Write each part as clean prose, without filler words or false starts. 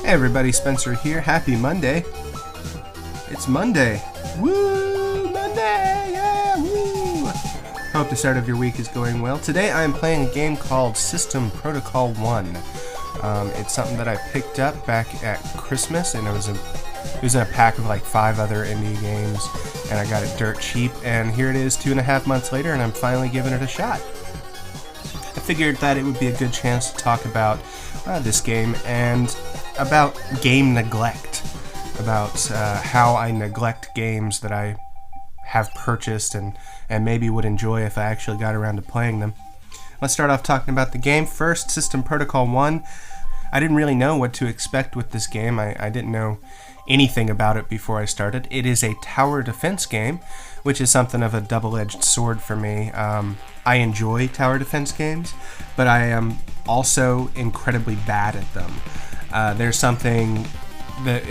Hey everybody, Spencer here. Happy Monday. It's Monday. Woo! Monday! Yeah! Woo! Hope the start of your week is going well. Today I am playing a game called System Protocol 1. It's something that I picked up back at Christmas, and it was in a pack of like 5 other indie games, and I got it dirt cheap, and here it is 2.5 months later, and I'm finally giving it a shot. I figured that it would be a good chance to talk about this game and about game neglect, about how I neglect games that I have purchased and maybe would enjoy if I actually got around to playing them. Let's start off talking about the game. First, System Protocol 1. I didn't really know what to expect with this game. I didn't know anything about it before I started. It is a tower defense game, which is something of a double-edged sword for me. I enjoy tower defense games, but I am also incredibly bad at them. There's something that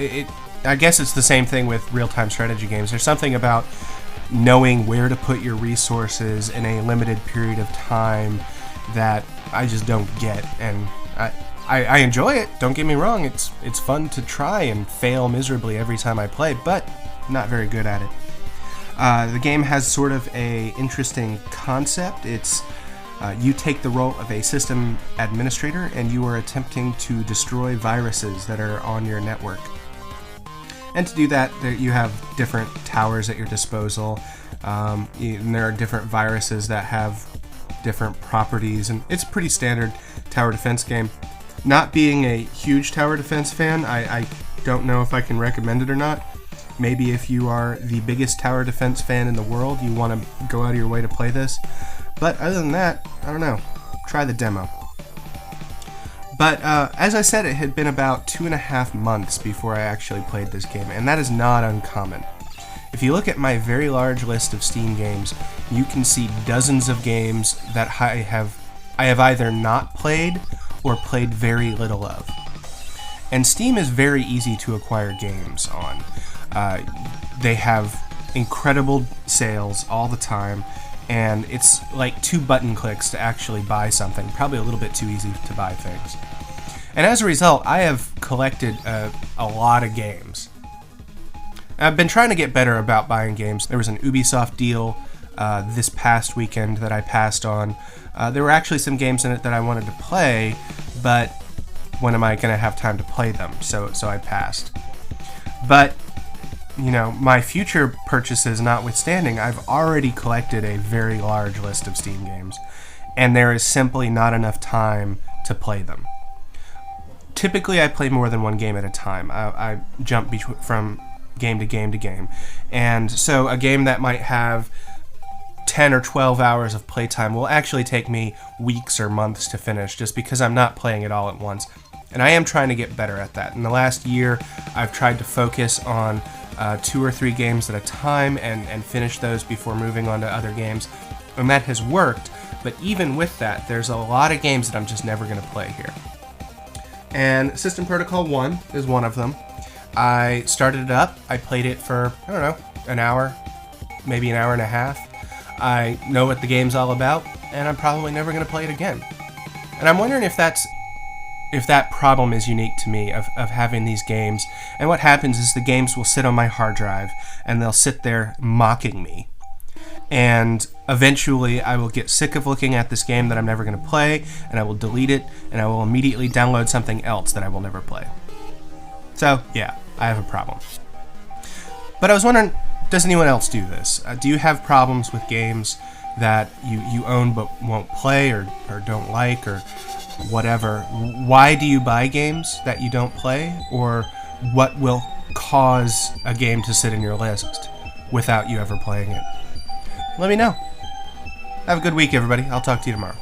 I guess it's the same thing with real-time strategy games. There's something about knowing where to put your resources in a limited period of time that I just don't get, and I enjoy it, don't get me wrong. It's fun to try and fail miserably every time I play, but I'm not very good at it. The game has sort of a interesting concept. It's you take the role of a system administrator, and you are attempting to destroy viruses that are on your network. And to do that, you have different towers at your disposal, and there are different viruses that have different properties, and it's a pretty standard tower defense game. Not being a huge tower defense fan, I don't know if I can recommend it or not. Maybe if you are the biggest tower defense fan in the world, you want to go out of your way to play this. But other than that, I don't know. Try the demo. But as I said, it had been about 2.5 months before I actually played this game, and that is not uncommon. If you look at my very large list of Steam games, you can see dozens of games that I have either not played or played very little of. And Steam is very easy to acquire games on. They have incredible sales all the time, and it's like 2 button clicks to actually buy something. Probably a little bit too easy to buy things. And as a result, I have collected a lot of games. I've been trying to get better about buying games. There was an Ubisoft deal this past weekend that I passed on. There were actually some games in it that I wanted to play, but when am I going to have time to play them? So I passed. But you know, my future purchases notwithstanding, I've already collected a very large list of Steam games, and there is simply not enough time to play them. Typically, I play more than one game at a time. I jump from game to game to game, and so a game that might have 10 or 12 hours of playtime will actually take me weeks or months to finish, just because I'm not playing it all at once. And I am trying to get better at that. In the last year, I've tried to focus on 2 or 3 games at a time and finish those before moving on to other games. And that has worked, but even with that, there's a lot of games that I'm just never going to play here. And System Protocol 1 is one of them. I started it up, I played it for, I don't know, an hour, maybe an hour and a half. I know what the game's all about, and I'm probably never going to play it again. And I'm wondering if that problem is unique to me, of having these games. And what happens is the games will sit on my hard drive, and they'll sit there mocking me. And eventually I will get sick of looking at this game that I'm never going to play, and I will delete it, and I will immediately download something else that I will never play. So, yeah, I have a problem. But I was wondering, does anyone else do this? Do you have problems with games that you own but won't play or don't like or whatever? Why do you buy games that you don't play? Or what will cause a game to sit in your list without you ever playing it? Let me know. Have a good week, everybody. I'll talk to you tomorrow.